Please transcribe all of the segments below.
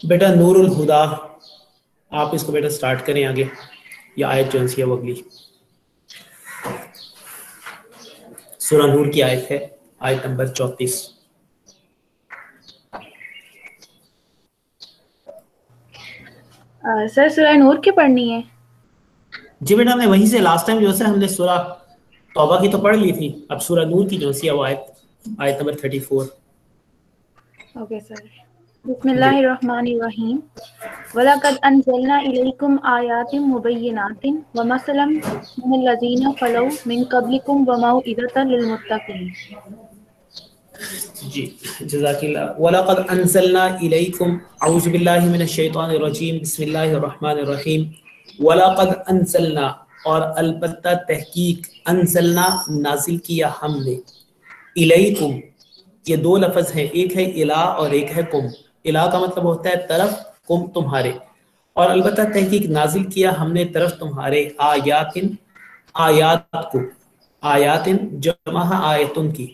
بیٹا نور الہدا، آپ اس کو بیٹا سٹارٹ کریں آگے، یا آیت جو ہے وہ اگلی سورہ نور کی آیت ہے، آیت نمبر 34۔ سر سورہ نور کی پڑھنی ہے؟ جی بیٹا میں وہیں سے لاسٹ ٹائم جو ہے ہم نے سورہ توبہ کی تو پڑھ لی تھی، اب سورہ نور کی جو ہے وہ آیت نمبر 34۔ اوکے سر، بسم اللہ الرحمن الرحیم۔ وَلَقَدْ أَنزَلْنَا إِلَيْكُمْ آيَاتٍ مُبَيِّنَاتٍ وَمَثَلًا مِنَ الَّذِينَ خَلَوْا مِن قَبْلِكُمْ وَمَوْعِظَةً لِلْمُتَّقِينَ۔ جی جزاک اللہ۔ وَلَقَدْ أَنزَلْنَا إِلَيْكُمْ، اعوذ باللہ من الشیطان الرجیم، بسم اللہ الرحمن الرحیم۔ وَلَقَدْ أَنزَلْنَا، اور البتہ تحقیق، انزلنا نازل کیا ہم نے، الیکم، یہ دو لفظ ہیں، ایک ہے الا اور ایک ہے کم۔ الا کا مطلب ہوتا ہے طرف، کم تمہارے، اور البتہ تحقیق نازل کیا ہم نے طرف تمہارے، آیاتن، آیات کو، آیاتن جمع آیتن کی،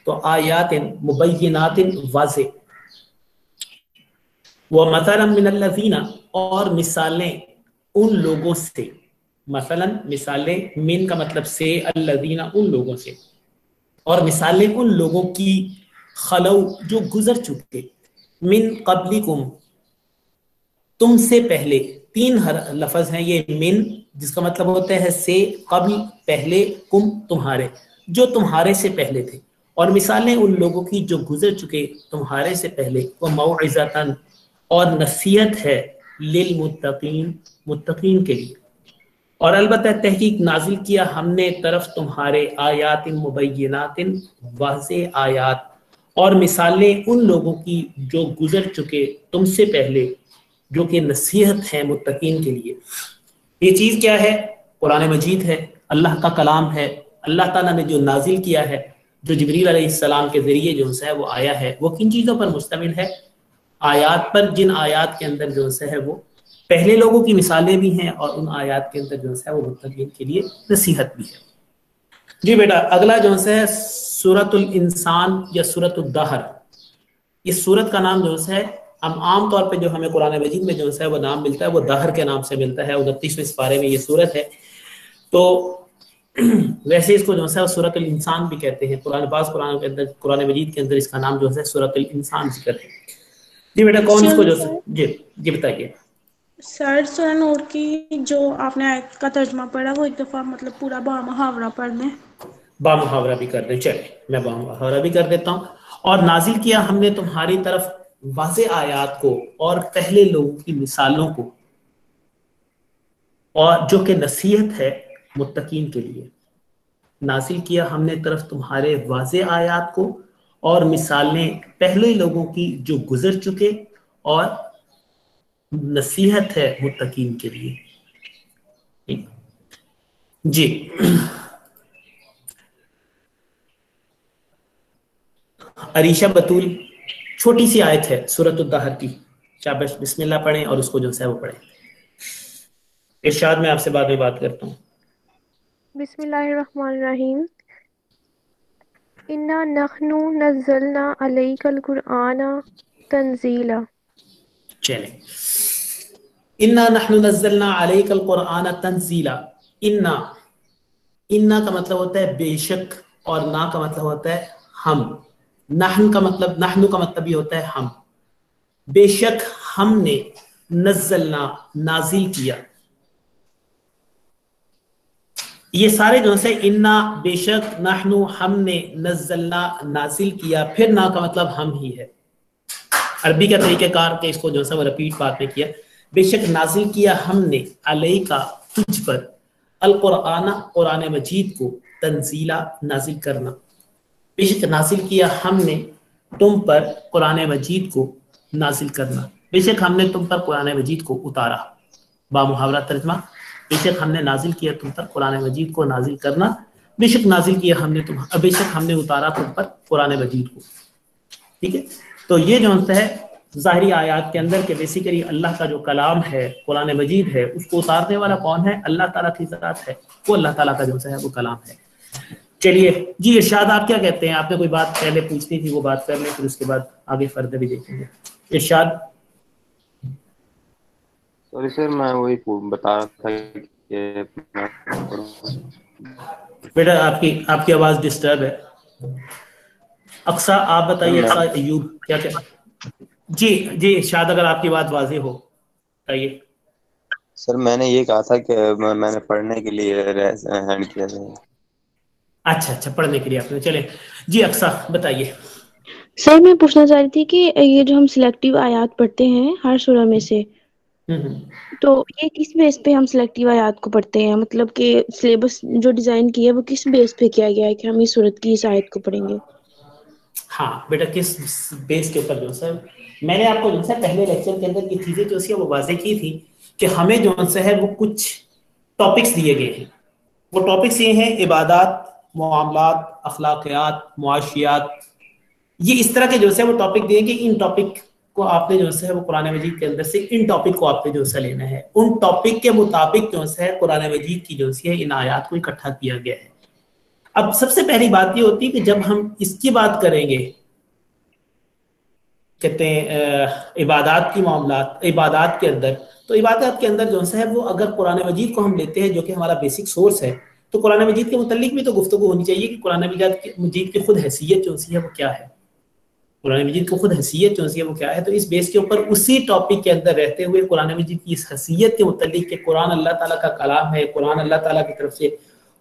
تو آیاتن مبینات واضح، وَمَثَلًا مِّنَ الَّذِينَ، اور مثالیں ان لوگوں سے، مثلا مثالیں، من کا مطلب سے، الذین ان لوگوں سے، اور مثالیں ان لوگوں کی، خلو جو گزر چکے، من قبلکم تم سے پہلے، تین لفظ ہیں یہ من، جس کا مطلب ہوتا ہے سے، قبل پہلے، کم تمہارے، جو تمہارے سے پہلے تھے، اور مثالیں ان لوگوں کی جو گزر چکے تمہارے سے پہلے، وہ موعظۃ، اور نصیحت ہے، للمتقین، متقین کے لیے، اور البتہ تحقیق نازل کیا ہم نے طرف تمہارے، آیات مبینات واضح آیات، اور مثالیں ان لوگوں کی جو گزر چکے تم سے پہلے، جو کہ نصیحت ہے متقین کے لیے۔ یہ چیز کیا ہے؟ قرآن مجید ہے، اللہ کا کلام ہے، اللہ تعالیٰ نے جو نازل کیا ہے، جو جبریل علیہ السلام کے ذریعے جو ہے وہ آیا ہے، وہ کن چیزوں پر مشتمل ہے؟ آیات پر، جن آیات کے اندر جو ہے وہ پہلے لوگوں کی مثالیں بھی ہیں، اور ان آیات کے اندر جو ہے وہ متقین کے لیے نصیحت بھی ہے۔ جی بیٹا اگلا جو ہے سورۃ الانسان یا سورۃ الدہر، اس سورت کا نام جو ہے ہم عام طور پہ جو ہمیں قرآن مجید میں جو ہے وہ نام ملتا ہے وہ دہر کے نام سے ملتا ہے، 29ویں سپارے میں یہ سورت ہے۔ تو ویسے اس کو جو ہے سورۃ الانسان بھی کہتے ہیں، قرآن پاک قرآن مجید کے اندر اس کا نام جو ہے سورۃ الانسان ذکر ہے۔ جی بیٹا کون اس کو جو جی بتائیے سر سورہ نور کی جو آپ نے آیت کا ترجمہ پڑھا وہ ایک دفعہ مطلب پورا با محاورہ پڑھ لیں۔ با محاورہ بھی کر دیں، چلے میں با محاورہ بھی کر دیتا ہوں۔ اور نازل کیا ہم نے تمہاری طرف واضح آیات کو، اور پہلے لوگوں کی مثالوں کو، اور جو کہ نصیحت ہے متقین کے لیے۔ نازل کیا ہم نے طرف تمہارے واضح آیات کو، اور مثالیں پہلے لوگوں کی جو گزر چکے، اور نصیحت ہے متقین کے لیے۔ جی عریشہ بطول، چھوٹی سی آیت ہے سورۃ الدہر کی، شاباش، بسم اللہ پڑھیں اور اس کو جو ہے وہ پڑھیں۔ ارشاد میں آپ سے بعد میں بات کرتا ہوں۔ بسم اللہ الرحمن الرحیم۔ انا نحن نزلنا علیک القرآن تنزیلا۔ چلیں، انا نحن نزلنا علیک القرآن تنزیلا۔ انا کا مطلب ہوتا ہے بے شک، اور نا کا مطلب ہوتا ہے ہم۔ نحن کا مطلب یہ ہوتا ہے ہم، بے شک ہم نے، نزلنا نازل کیا، یہ سارے جو ہے انا بے شک، نحن ہم نے، نزلنا نازل کیا، پھر نا کا مطلب ہم ہی ہے۔ عربی کا طریقہ کار کہ اس کو جو ہے وہ رپیٹ بات میں کیا، بے شک نازل کیا ہم نے، علیکا تجھ پر، القرآن قرآن مجید کو، تنزیلا نازل کرنا، بے شک نازل کیا ہم نے تم پر قرآن مجید کو نازل کرنا، بے شک ہم نے تم پر قرآن مجید کو اتارا۔ با محاورہ ترجمہ، بے شک ہم نے نازل کیا تم پر قرآن مجید کو نازل کرنا، بے شک نازل کیا ہم نے بے شک ہم نے اتارا تم پر قرآن مجید کو۔ ٹھیک ہے، تو یہ جو ہے ظاہری آیات کے اندر کہ بیسیکلی اللہ کا جو کلام ہے قرآن مجید ہے، اس کو اتارنے والا کون ہے؟ اللہ تعالیٰ کی ذات ہے، وہ اللہ تعالیٰ کا جو ہے وہ کلام ہے۔ چلیے جی ارشاد آپ کیا کہتے ہیں؟ آپ نے کوئی بات پہلے پوچھنی تھی، وہ بات کر لیں، پھر اس کے بعد آگے فردر بھی دیکھیں گے۔ ارشاد سوری سر میں وہی بتا رہا تھا کہ بیٹا آپ کی آواز ڈسٹرب ہے. اقصا آپ بتائیے. اقصا ایوب کیا جی شاید اگر آپ کی بات واضح ہو بتائیے. سر میں نے یہ کہا تھا کہ میں نے پڑھنے کے لیے ہینڈ کیا تھا. اچھا پڑھنے کے لیے آپ نے. چلیں جی اقصا بتائیے. سر میں پوچھنا چاہ رہی تھی کہ یہ جو ہم سلیکٹیو آیات پڑھتے ہیں ہر سورہ میں سے، تو یہ کس بیس پہ ہم سلیکٹیو آیات کو پڑھتے ہیں؟ مطلب کہ سلیبس جو ڈیزائن کیا ہے وہ کس بیس پہ کیا گیا ہے کہ ہم اس صورت کی اس آیت کو پڑھیں گے؟ ہاں بیٹا کس بیس کے اوپر جو سر میں نے آپ کو جو ہے پہلے لیکچر کے اندر یہ چیزیں جو سی وہ واضح کی تھی کہ ہمیں جو ہے وہ کچھ ٹاپکس دیے گئے ہیں. وہ ٹاپکس یہ ہیں عبادات، معاملات، اخلاقیات، معاشیات. یہ اس طرح کے جو ہے وہ ٹاپک دیے کہ ان ٹاپک کو آپ نے جو ہے وہ قرآن مجید کے اندر سے ان ٹاپک کو آپ نے جو ہے لینا ہے. ان ٹاپک کے مطابق جو ہے قرآن مجید کی جو ہے ان آیات کو اکٹھا کیا گیا ہے. اب سب سے پہلی بات یہ ہوتی ہے کہ جب ہم اس کی بات کریں گے کہتے ہیں عبادات کی معاملات، عبادات کے اندر، تو عبادات کے اندر جو ہے وہ اگر قرآن مجید کو ہم لیتے ہیں جو کہ ہمارا بیسک سورس ہے، تو قرآن مجید کے متعلق بھی تو گفتگو ہونی چاہیے کہ قرآن مجید کی خود حیثیت جو ہے وہ کیا ہے. قرآن مجید کی خود حیثیت جو ہے وہ کیا ہے. تو اس بیس کے اوپر اسی ٹاپک کے اندر رہتے ہوئے قرآن مجید کی اس حیثیت کے متعلق کہ قرآن اللہ تعالیٰ کا کلام ہے، قرآن اللہ تعالیٰ کی طرف سے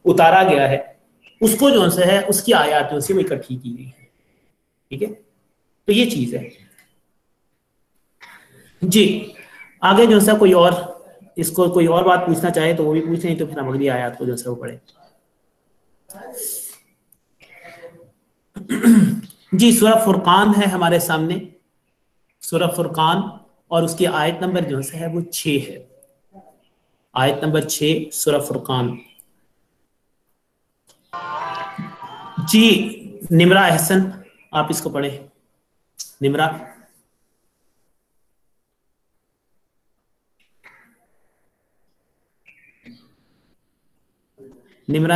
اتارا گیا ہے، اس کو جو ہے اس کی آیات جو ہے وہ اکٹھی کی گئی ہے. ٹھیک ہے، تو یہ چیز ہے. جی آگے جو ہے کوئی اور اس کو کوئی اور بات پوچھنا چاہے تو وہ بھی پوچھیں، تو پھر ہم اگلی آیات کو جو ہے وہ پڑھیں. جی سورہ فرقان ہے ہمارے سامنے. سورہ فرقان اور اس کی آیت نمبر جو ہے وہ 6 ہے. آیت نمبر 6 سورہ فرقان. جی نمرہ احسن آپ اس کو پڑھیں. نمرہ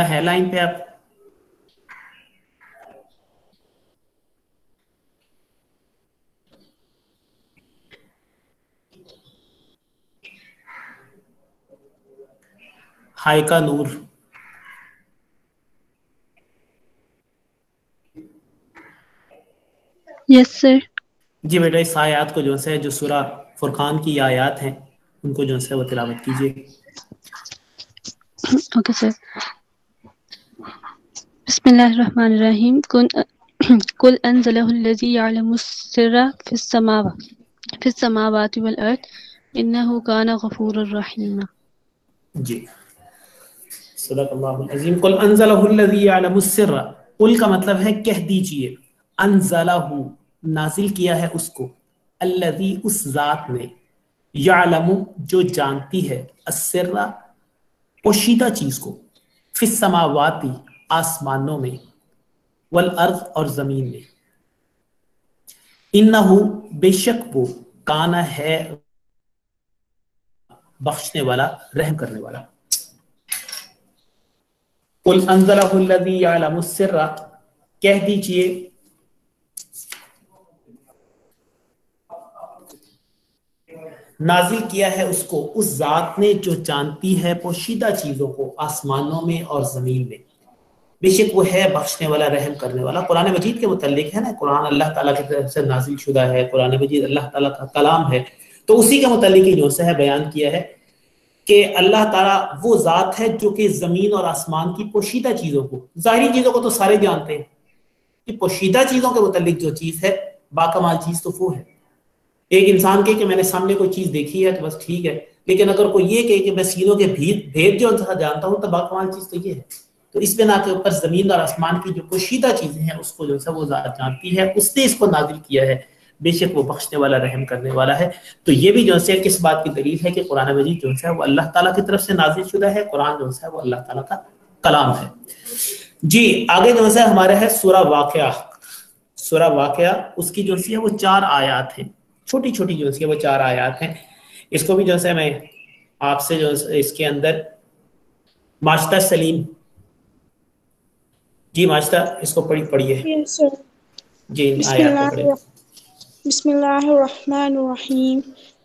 ہے لائن پہ آپ. ہائکہ نور. یس سر. جی بیٹا اس آیات کو جو ہے جو سورہ فرقان کی آیات ہیں ان کو جو ہے وہ تلاوت کیجیے. Okay sir. بسم اللہ الرحمن الرحیم. قل انزلہ الذی یعلم السر فی السماوات والارض انہ کان غفورا رحیما. جی صدق اللہ العظیم. قل انزلہ الذی یعلم السر. قل کا مطلب ہے کہہ دیجئے. انزلہ نازل کیا ہے اس کو. الذی اس ذات نے. یعلم جو جانتی ہے. السر پوشیدہ چیز کو. فی السماوات آسمانوں میں. والارض اور زمین میں. انہ بے شک وہ کانا ہے بخشنے والا رحم کرنے والا. قل انزلہ الذی یعلم السر کہہ دیجئے نازل کیا ہے اس کو اس ذات نے جو جانتی ہے پوشیدہ چیزوں کو آسمانوں میں اور زمین میں. بے شک وہ ہے بخشنے والا رحم کرنے والا. قرآن مجید کے متعلق ہے نا، قرآن اللہ تعالیٰ کی طرف سے نازل شدہ ہے، قرآن مجید اللہ تعالیٰ کا کلام ہے، تو اسی کے متعلق ہی جو ہے بیان کیا ہے کہ اللہ تعالیٰ وہ ذات ہے جو کہ زمین اور آسمان کی پوشیدہ چیزوں کو، ظاہری چیزوں کو تو سارے جانتے ہیں، کہ پوشیدہ چیزوں کے متعلق جو چیز ہے باکمال چیز تو وہ ہے. ایک انسان کے کہ میں نے سامنے کوئی چیز دیکھی ہے تو بس ٹھیک ہے، لیکن اگر کوئی یہ کہے کہ میں سینوں کے بھید جو جانتا ہوں تو باکمال چیز تو یہ ہے. تو اس بنا کے اوپر زمین اور آسمان کی جو پوشیدہ چیزیں ہیں اس کو جو ہے وہ ذات جانتی ہے، اس نے اس کو نازل کیا ہے. بے شک وہ بخشنے والا رحم کرنے والا ہے. تو یہ بھی جو ہے کس بات کی دلیل ہے کہ قرآن مجید جو ہے وہ اللہ تعالیٰ کی طرف سے نازل شدہ ہے، قرآن جو ہے وہ اللہ تعالیٰ کا کلام ہے. جی آگے جو ہے ہمارا ہے سورہ واقعہ. سورہ واقعہ اس کی جو ہے وہ 4 آیات ہیں، چھوٹی چھوٹی جو ہے وہ 4 آیات ہیں. اس کو بھی جو ہے میں آپ سے جو اس کے اندر ماشتہ سلیم. جی ماشتہ اس کو پڑھیے. Yes, sir. جی آیات کو پڑھیے. بسم اللہ الرحمن الرحیم.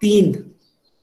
3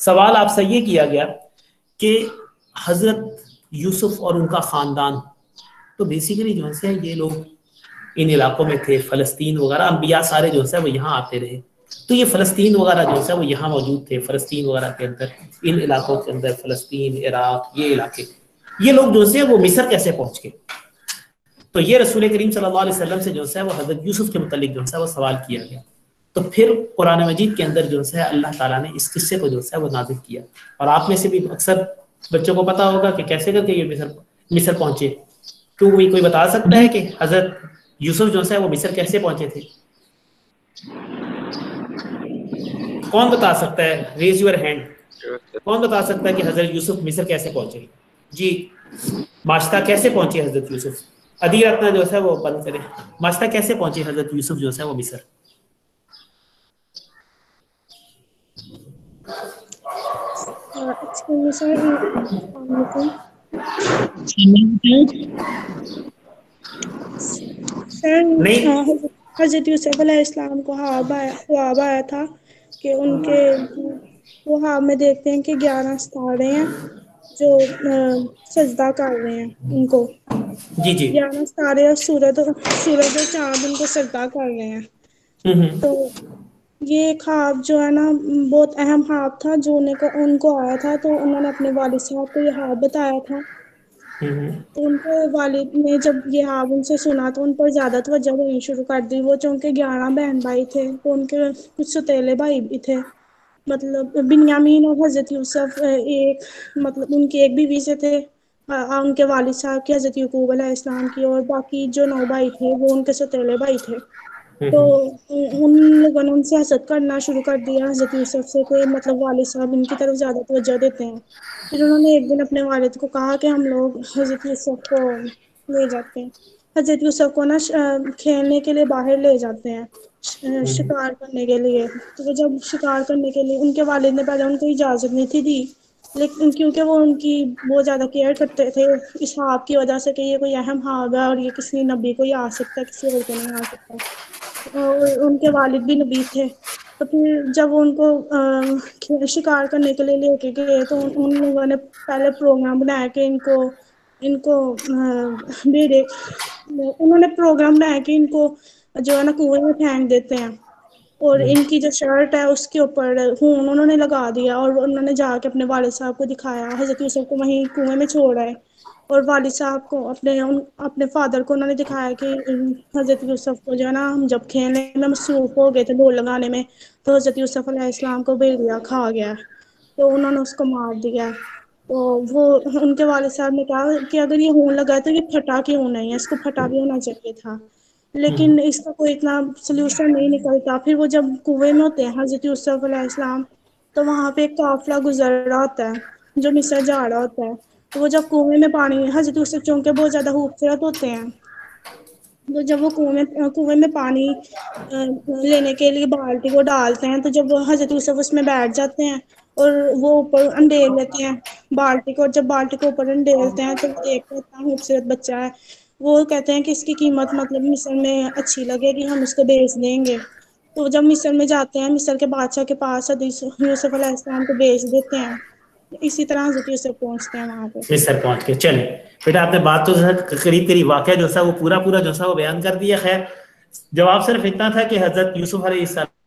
سوال آپ سے یہ کیا گیا کہ حضرت یوسف اور ان کا خاندان تو بیسیکلی جو ہے یہ لوگ ان علاقوں میں تھے، فلسطین وغیرہ، انبیاء سارے جو ہے وہ یہاں آتے رہے، تو یہ فلسطین وغیرہ جو ہے وہ یہاں موجود تھے، فلسطین وغیرہ کے اندر، ان علاقوں کے اندر، فلسطین، عراق، یہ علاقے، یہ لوگ جو ہے وہ مصر کیسے پہنچ گئے؟ تو یہ رسول کریم صلی اللہ علیہ وسلم سے جو ہے وہ حضرت یوسف کے متعلق جو ہے وہ سوال کیا گیا، تو پھر قرآن مجید کے اندر جو ہے اللہ تعالیٰ نے اس قصے کو جو ہے وہ نازل کیا، اور آپ میں سے بھی اکثر بچوں کو پتا ہوگا کہ کیسے کر کے یہ مصر پہنچے، تو کوئی بتا سکتا ہے کہ حضرت یوسف جو ہے وہ مصر کیسے پہنچے تھے؟ کون بتا سکتا ہے؟ Raise your hand. کون بتا سکتا ہے کہ حضرت یوسف مصر کیسے پہنچے؟ جی ماشتہ کیسے پہنچے حضرت یوسف؟ ادیر اپنا جو ہے وہ بند کرے. ماشتہ کیسے پہنچے حضرت یوسف جو ہے وہ مصر؟ حضرت یوسف علیہ السلام کو خواب آیا تھا کہ ان کے خواب میں دیکھتے ہیں کہ 11 ستارے ہیں جو سجدہ کر رہے ہیں ان کو. جی جی 11 ستارے اور سورج اور چاند ان کو سجدہ کر رہے ہیں. تو یہ خواب جو ہے نا بہت اہم خواب تھا جو ان کو آیا تھا، تو انہوں نے اپنے والد صاحب کو یہ خواب بتایا تھا. تو ان کے والد نے جب یہ خواب ان سے سنا تو ان پر زیادہ توجہ دینی شروع کر دی. وہ چونکہ 11 بہن بھائی تھے تو ان کے کچھ ستیلے بھائی بھی تھے، مطلب بنیامین اور حضرت یوسف ایک مطلب ان کی ایک بیوی سے تھے، ان کے والد صاحب کی حضرت یعقوب علیہ السلام کی، اور باقی جو 9 بھائی تھے وہ ان کے ستیلے بھائی تھے. تو ان لوگوں نے ان سے حسد کرنا شروع کر دیا حضرت یوسف سے کہ مطلب والد صاحب ان کی طرف زیادہ توجہ دیتے ہیں. پھر انہوں نے ایک دن اپنے والد کو کہا کہ ہم لوگ حضرت یوسف کو لے جاتے ہیں. حضرت یوسف کو نا کھیلنے کے لیے باہر لے جاتے ہیں شکار کرنے کے لیے. تو وہ جب شکار کرنے کے لیے ان کے والد نے پہلے ان کو اجازت نہیں تھی دی، لیکن کیونکہ وہ ان کی بہت زیادہ کیئر کرتے تھے اس خواب کی وجہ سے کہ یہ کوئی اہم خواب ہے اور یہ کسی نبی کو ہی آ سکتا ہے، کسی اور کو نہیں آ سکتا، اور ان کے والد بھی نبی تھے. تو پھر جب ان کو شکار کرنے کے لیے لے کے گئے تو ان لوگوں نے پہلے پروگرام بنایا کہ ان کو انہوں نے پروگرام بنایا کہ ان کو جو ہے نا کنویں میں پھینک دیتے ہیں، اور ان کی جو شرٹ ہے اس کے اوپر خون انہوں نے لگا دیا، اور انہوں نے جا کے اپنے والد صاحب کو دکھایا. حضرت یوسف کو وہیں کنویں میں چھوڑا ہے، اور والد صاحب کو اپنے فادر کو انہوں نے دکھایا کہ حضرت یوسف کو جو ہے نا ہم جب کھیلنے میں مصروف ہو گئے تھے ڈور لگانے میں تو حضرت یوسف علیہ السلام کو بھیڑیا کھا گیا، تو انہوں نے اس کو مار دیا. تو وہ ان کے والد صاحب نے کہا کہ اگر یہ ہون لگا ہے تو یہ پھٹا کیوں نہیں ہے، اس کو پھٹا بھی ہونا چاہیے تھا، لیکن اس کا کوئی اتنا سلوشن نہیں نکلتا. پھر وہ جب کنویں میں ہوتے ہیں حضرت یوسف علیہ السلام تو وہاں پہ ایک قافلہ گزر رہا ہوتا ہے جو مصر جا رہا ہوتا ہے. تو وہ جب کنویں میں پانی حضرت یوسف چونکہ بہت زیادہ خوبصورت ہوتے ہیں، تو جب وہ کنویں میں پانی لینے کے لیے بالٹی کو ڈالتے ہیں، تو جب حضرت یوسف اس میں بیٹھ جاتے ہیں اور وہ اوپر انڈیل لیتے ہیں بالٹی کو، اور جب بالٹی کو اوپر انڈیلتے ہیں تو وہ دیکھتے اتنا خوبصورت بچہ ہے، وہ کہتے ہیں کہ اس کی قیمت مطلب مصر میں اچھی لگے گی، ہم اس کو بیچ دیں گے. تو جب مصر میں جاتے ہیں مصر کے بادشاہ کے پاس حضرت یوسف علیہ السلام کو بیچ دیتے ہیں. اسی طرح حضرت یوسف پہنچتے ہیں وہاں پہ. مصر پہنچ کے. چلے بیٹا آپ نے بات تو قریب قریب واقعہ جو ہے وہ پورا جو ہے وہ بیان کر دیا. خیر جواب صرف اتنا تھا کہ حضرت یوسف علیہ السلام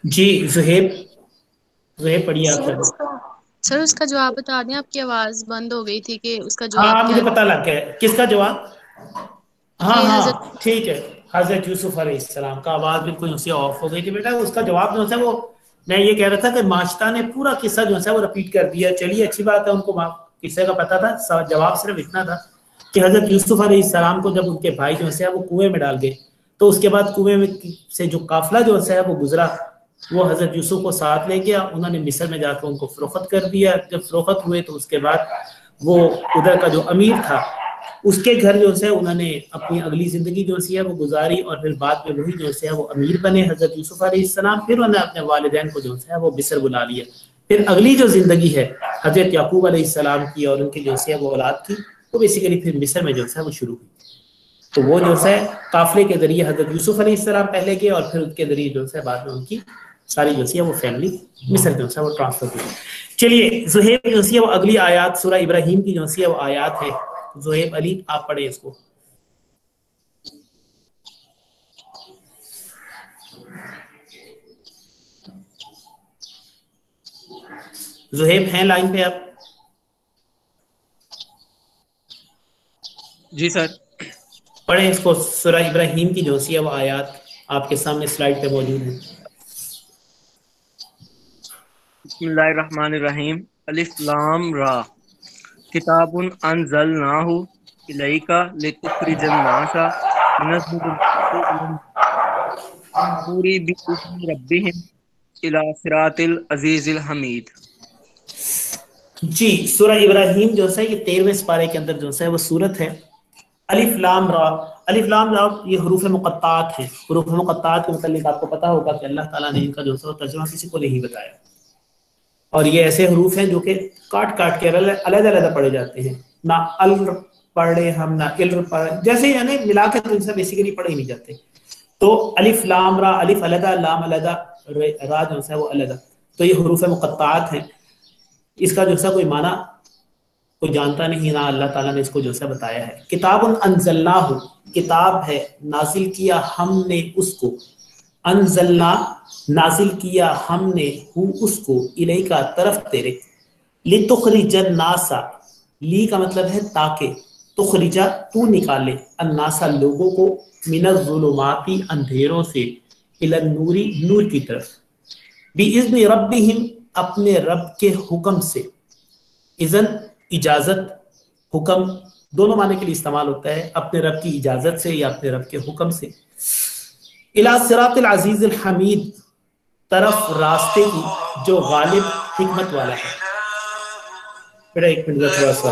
جی زہیب پڑھیے آپ سر سب. اس کا جواب بتا دیں، آپ کی آواز بند ہو گئی تھی کہ اس کا ہاں جواب کیا مجھے ہے پتا لگ گیا کس کا جواب. ہاں کہ ہاں حضرت ٹھیک ہے. حضرت یوسف علیہ السلام کا آواز بالکل اسی آف ہو گئی تھی بیٹا. اس کا جواب جو ہے وہ میں یہ کہہ رہا تھا کہ ماشطہ نے پورا قصہ جو ہے وہ رپیٹ کر دیا. چلیے اچھی بات ہے، ان کو قصے کا پتا تھا. جواب صرف اتنا تھا کہ حضرت یوسف علیہ السلام کو جب ان کے بھائی جو ہے وہ کنویں میں ڈال گئے تو اس کے بعد کنویں میں سے جو قافلہ جو ہے وہ گزرا وہ حضرت یوسف کو ساتھ لے گیا. انہوں نے مصر میں جا کے ان کو فروخت کر دیا. جب فروخت ہوئے تو اس کے بعد وہ ادھر کا جو امیر تھا اس کے گھر جو ہے انہوں نے اپنی اگلی زندگی جو ہے وہ گزاری اور پھر بعد میں وہی جو ہے وہ امیر بنے حضرت یوسف علیہ السلام. پھر انہوں نے اپنے والدین کو جو ہے وہ مصر بلا لیا. پھر اگلی جو زندگی ہے حضرت یعقوب علیہ السلام کی اور ان کی جو ہے وہ اولاد کی وہ بیسیکلی پھر مصر میں جو ہے وہ شروع ہوئی. تو وہ جو ہے قافلے کے ذریعے حضرت یوسف علیہ السلام پہلے گئے اور پھر ان کے ذریعے جو ہے بعد میں ان کی ساری جو ہے وہ فیملی مصر جو ہے وہ ٹرانسفر ہوئی. چلیے زہیب جو ہے وہ اگلی آیات سورہ ابراہیم کی جو ہے وہ آیات ہے. زہیب علی آپ پڑھیں اس کو. زہیب ہیں لائن پہ آپ؟ جی سر. پڑھیں اس کو. سورہ ابراہیم کی جو ہے وہ آیات آپ کے سامنے سلائڈ پہ موجود ہیں. بسم اللہ الرحمن الرحیم. الف لام را کتاب انزلناہ الیک لتخرج الناس من الظلمات الی النور بإذن ربهم الی صراط العزیز الحمید. جی سورہ ابراہیم جو ہے یہ 13ویں سپارے کے اندر جو ہے وہ سورت ہے. الف لام را. الف لام را یہ حروف مقطعات ہیں. حروف مقطعات کے متعلق آپ کو پتا ہوگا کہ اللہ تعالیٰ نے ان کا جو ہے ترجمہ کسی کو نہیں بتایا اور یہ ایسے حروف ہیں جو کہ کاٹ کاٹ کے علیحدہ پڑھے جاتے ہیں. نہ ال پڑھے ہم نہ ال پڑھے جیسے یعنی ملا کے تو ان سے بیسیکلی پڑھے ہی نہیں جاتے. تو الف لام را الف علیحدہ لام علیحدہ را جو ہے وہ علیحدہ. تو یہ حروف مقطعات ہیں. اس کا جو ہے کوئی معنی کوئی جانتا نہیں نہ اللہ تعالیٰ نے اس کو جو ہے بتایا ہے. کتاب انزلناہ کتاب ہے نازل کیا ہم نے اس کو. انزلنا نازل کیا ہم نے اس کو الیکا طرف تیرے. لتخرج الناس لی کا مطلب ہے تاکہ تخرجا تو نکالے الناس لوگوں کو من الظلماتی اندھیروں سے الی النور نور کی طرف. بِإِذْنِ رَبِّهِمْ اپنے رب کے حکم سے. اذن اجازت حکم دونوں معنی کے لیے استعمال ہوتا ہے. اپنے رب کی اجازت سے یا اپنے رب کے حکم سے. الی صراط العزیز الحمید طرف راستے کی جو غالب حکمت والا ہے. بیٹا ایک منٹ تھوڑا سا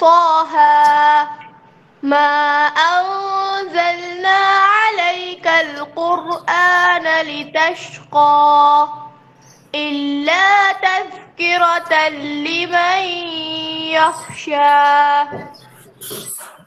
طه ما أنزلنا عليك القرآن لتشقى إلا تذكرة لمن يخشى।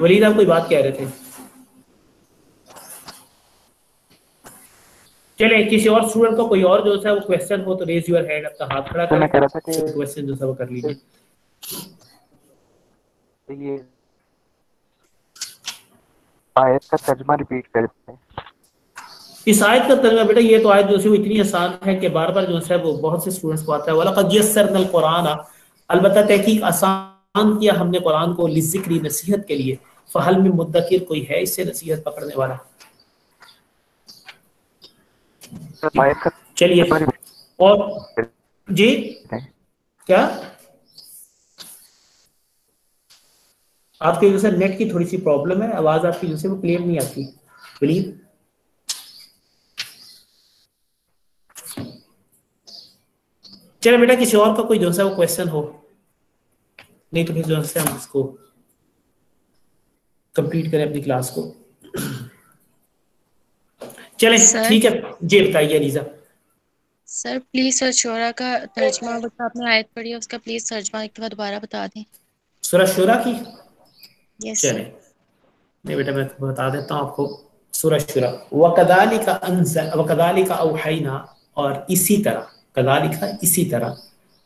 ولید آپ کوئی بات کہہ رہے تھے؟ چلے کسی اور اسٹوڈنٹ کو کوئی اور جو ہے وہ کویسچن ہو تو ریز یور ہینڈ، اپنا ہاتھ کھڑا کریں، میں کہہ رہا تھا کہ کویسچن جو ہے وہ کر لیجیے. یہ آیت کا ترجمہ ریپیٹ کرتے ہیں. اس آیت کا ترجمہ بیٹا یہ تو آیت جو ہے وہ اتنی آسان ہے کہ بار بار جو ہے وہ بہت سے اسٹوڈنٹس کو آتا ہے. وَلَقَدْ يَسَّرْنَا الْقُرْآنَ، البتہ تحقیق آسان کیا ہم نے قرآن کو لِلذِّکْرِ، نصیحت کے لیے. فَهَلْ مِن مُدَّکِرٍ، کوئی ہے اس سے نصیحت پکڑنے والا؟ چلیے اور جی کیا آپ کی جیسے نیٹ کی تھوڑی سی پرابلم ہے، آواز آپ کی جیسے وہ کلیئر نہیں آتی پلیز. چلے بیٹا کسی اور کا کوئی جو ہے وہ کویسچن ہو، نہیں تو پھر جو ہے ہم اس کو کمپلیٹ کریں اپنی کلاس کو. چلیں ٹھیک ہے جی بتائیے علیزہ. سر پلیز سر شورا کا ترجمہ آپ نے آیت پڑھی ہے اس کا پلیز ترجمہ ایک دفعہ دوبارہ بتا دیں. سورہ شورا کی؟ یس. چلیں نہیں بیٹا میں بتا دیتا ہوں آپ کو. سورہ شورا وَكَذَلِكَ أَوْحَيْنَا، اور اسی طرح، كَذَلِكَ اسی طرح،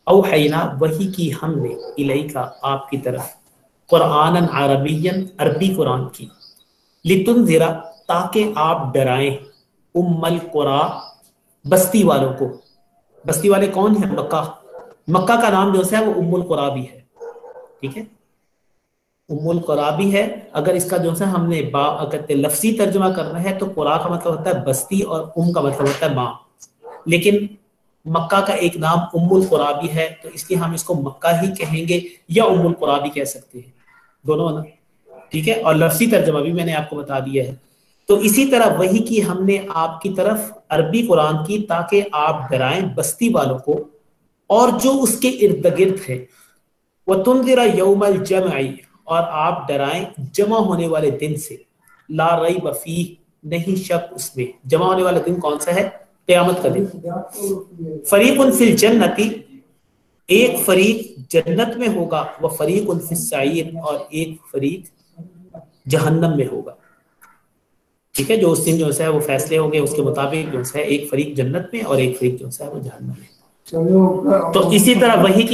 اوحینا وحی کی ہم نے، الیکا آپ کی طرف، قرآنً عربیًا عربی قرآن کی، لتنذر تاکہ آپ ڈرائیں، ام القریٰ بستی والوں کو. بستی والے کون ہیں؟ مکہ. مکہ کا نام جو ہے وہ ام القریٰ بھی ہے، ٹھیک ہے، ام القریٰ بھی ہے. اگر اس کا جو ہے ہم نے کہتے لفظی ترجمہ کرنا ہے تو قریٰ کا مطلب ہوتا ہے بستی اور ام کا مطلب ہوتا ہے ماں، لیکن مکہ کا ایک نام ام القریٰ بھی ہے تو اس لیے ہم اس کو مکہ ہی کہیں گے یا ام القریٰ بھی کہہ سکتے ہیں، دونوں نا، ٹھیک ہے. اور لفظی ترجمہ بھی میں نے آپ کو بتا دیا ہے. تو اسی طرح وحی کی ہم نے آپ کی طرف عربی قرآن کی تاکہ آپ ڈرائیں بستی والوں کو اور جو اس کے ارد گرد ہے. وَتُنذِرَ يَوْمَ الْجَمْعِ، اور آپ ڈرائیں جمع ہونے والے دن سے. لا ریب فیہ، نہیں شک اس میں. جمع ہونے والا دن کون سا ہے؟ قیامت کا دن. فریق فی الجنۃ، ایک فریق جنت میں ہوگا، وفریق فی السعیر، اور ایک فریق جہنم میں ہوگا. ٹھیک ہے، جو اس دن جو ہے وہ فیصلے ہوں گے اس کے مطابق جو ہے ایک فریق جنت میں اور ایک فریق جو ہے وہ جہنم میں. تو اسی طرح وحی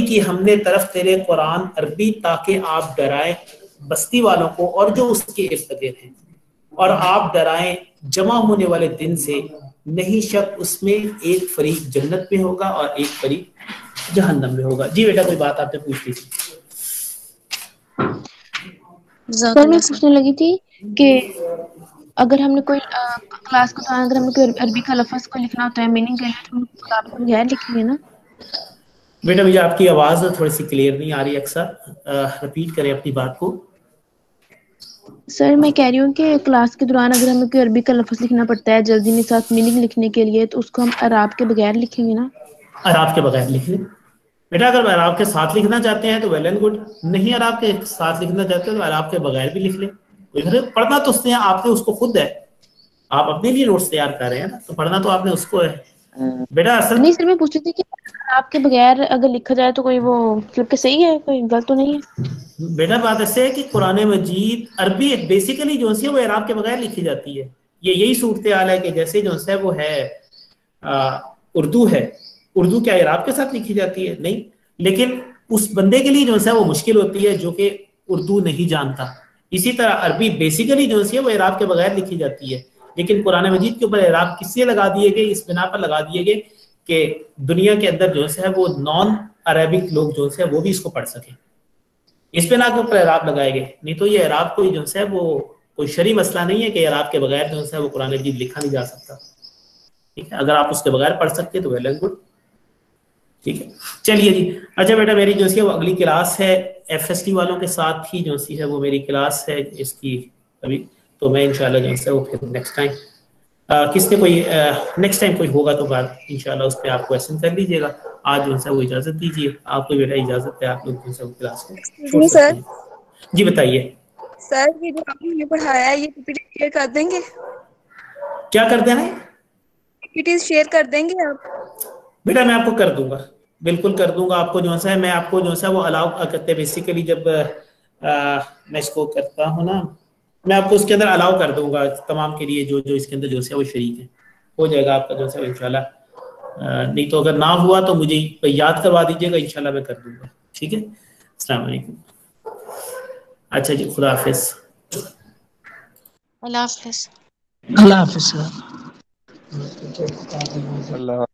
کی ہم نے طرف تیرے قرآن عربی تاکہ آپ ڈرائیں بستی والوں کو اور جو اس کے ارد گرد ہیں، اور آپ ڈرائیں جمع ہونے والے دن سے، نہیں شک اس میں ایک فریق جنت میں ہوگا اور ایک فریق جہنم میں ہوگا. جی بیٹا کوئی بات آپ نے پوچھ لی تھی؟ سر میں پوچھنے لگی تھی کہ اگر ہم نے کوئی کلاس کے دوران اگر ہم نے کوئی عربی کا لفظ کو لکھنا ہوتا ہے میننگ کے لیے تو ہم کتاب کے بغیر لکھیں گے نا؟ بیٹا مجھے آپ کی آواز تھوڑی سی کلیئر نہیں آ رہی، اکثر رپیٹ کریں اپنی بات کو. سر میں کہہ رہی ہوں کہ کلاس کے دوران اگر ہمیں کوئی عربی کا لفظ لکھنا پڑتا ہے جلدی میں ساتھ میننگ لکھنے کے لیے تو اس کو ہم اعراب کے بغیر لکھیں گے نا؟ اعراب کے بغیر لکھ لیں بیٹا. اگر اعراب کے ساتھ لکھنا چاہتے ہیں تو ویل اینڈ گڈ، نہیں اعراب کے ساتھ لکھنا چاہتے ہیں تو اعراب کے بغیر بھی لکھ لیں. پڑھنا تو اس نے آپ نے اس کو خود ہے، آپ اپنے لیے نوٹس تیار کر رہے ہیں نا، تو پڑھنا تو آپ نے اس کو ہے بیٹا. اصل نہیں سر میں پوچھ رہی تھی کہ آپ کے بغیر اگر لکھا جائے تو کوئی وہ مطلب کہ صحیح ہے، کوئی غلط تو نہیں ہے؟ بیٹا بات ایسے ہے کہ قرآن مجید عربی بیسیکلی جو ہے وہ اعراب کے بغیر لکھی جاتی ہے. یہی صورتحال ہے کہ جیسے جو ہے وہ ہے اردو ہے، اردو کیا اعراب کے ساتھ لکھی جاتی ہے؟ نہیں، لیکن اس بندے کے لیے جو ہے وہ مشکل ہوتی ہے جو کہ اردو نہیں جانتا. اسی طرح عربی بیسیکلی جو ہے وہ اعراب کے بغیر لکھی جاتی ہے، لیکن قرآن مجید کے اوپر اعراب کس لیے لگا دیے گئے؟ اس بنا پر لگا دیے گئے کہ دنیا کے اندر جو ہے وہ نان عربک لوگ جو ہے وہ بھی اس کو پڑھ سکیں. اس بنا کے اوپر اعراب لگائے گئے. نہیں تو یہ اعراب کوئی جو ہے وہ کوئی شرعی مسئلہ نہیں ہے کہ اعراب کے بغیر جو ہے وہ قرآن مجید لکھا نہیں جا سکتا. ٹھیک ہے، اگر آپ اس کے بغیر پڑھ سکتے تو ویل اینڈ گڈ. ٹھیک ہے چلیے جی. اچھا بیٹا میری جو ہے وہ اگلی کلاس ہے ایف ایس ٹی والوں کے ساتھ ہی جو ہے وہ میری کلاس ہے اس کی ابھی، تو میں انشاءاللہ جو ہے وہ پھر نیکسٹ ٹائم کس نے کوئی نیکسٹ ٹائم کوئی ہوگا تو بات انشاءاللہ اس پہ آپ کویشچن کر لیجیے گا. آج جو ہے وہ اجازت دیجیے، آپ کو بیٹا اجازت ہے، آپ لوگ جو ہے کلاس کو چھوڑ سکتے ہیں. جی بتائیے سر. یہ جو آپ نے پڑھایا ہے یہ پی پی ٹی شیئر کر دیں گے؟ کیا کر دینا ہے؟ پی پی ٹی شیئر کر دیں گے آپ؟ بیٹا میں آپ کو کر دوں گا، بالکل کر دوں گا آپ کو جو سا ہے، میں آپ کو جو سا وہ الاؤ کرتے ہیں بیسیکلی جب میں اس کو کرتا ہوں نا، میں آپ کو اس کے اندر الاؤ کر دوں گا تمام کے لیے جو جو اس کے اندر جو ہے وہ شریک ہے، ہو جائے گا آپ کا جو ہے انشاءاللہ. نہیں تو اگر نہ ہوا تو مجھے یاد کروا دیجیے گا، انشاءاللہ میں کر دوں گا. ٹھیک ہے، السلام علیکم. اچھا جی، خدا حافظ. اللہ حافظ. اللہ حافظ. اللہ